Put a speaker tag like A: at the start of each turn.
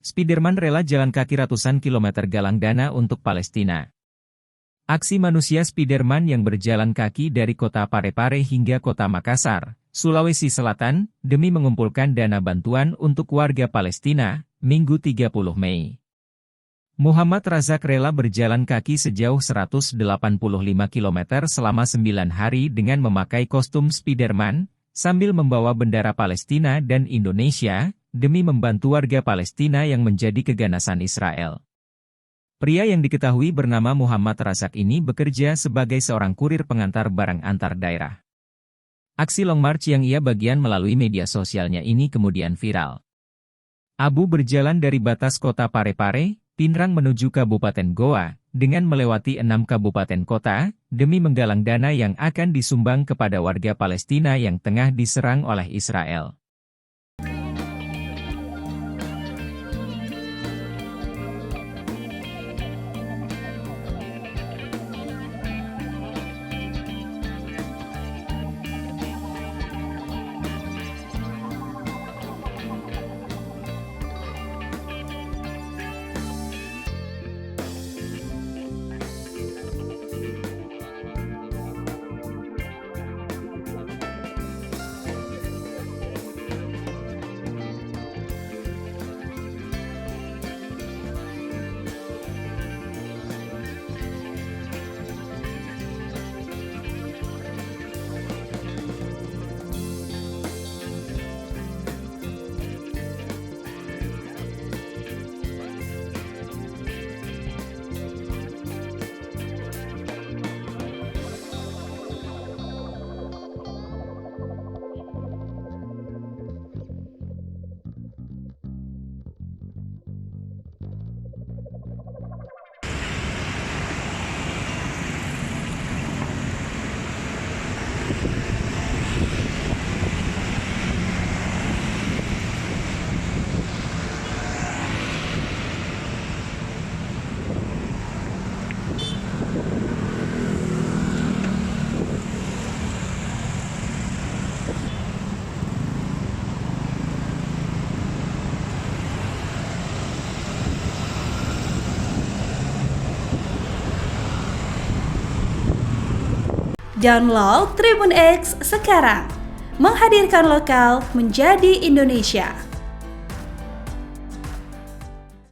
A: Spiderman rela jalan kaki ratusan kilometer galang dana untuk Palestina. Aksi manusia Spiderman yang berjalan kaki dari kota Parepare hingga kota Makassar, Sulawesi Selatan, demi mengumpulkan dana bantuan untuk warga Palestina, Minggu 30 Mei. Muhammad Razak rela berjalan kaki sejauh 185 km selama 9 hari dengan memakai kostum Spiderman, sambil membawa bendera Palestina dan Indonesia, demi membantu warga Palestina yang menjadi keganasan Israel. Pria yang diketahui bernama Muhammad Razak ini bekerja sebagai seorang kurir pengantar barang antar daerah. Aksi Long March yang ia bagian melalui media sosialnya ini kemudian viral. Abu berjalan dari batas kota Parepare, Pinrang menuju Kabupaten Goa, dengan melewati 6 kabupaten kota, demi menggalang dana yang akan disumbang kepada warga Palestina yang tengah diserang oleh Israel.
B: Download Tribun X sekarang, menghadirkan lokal menjadi Indonesia.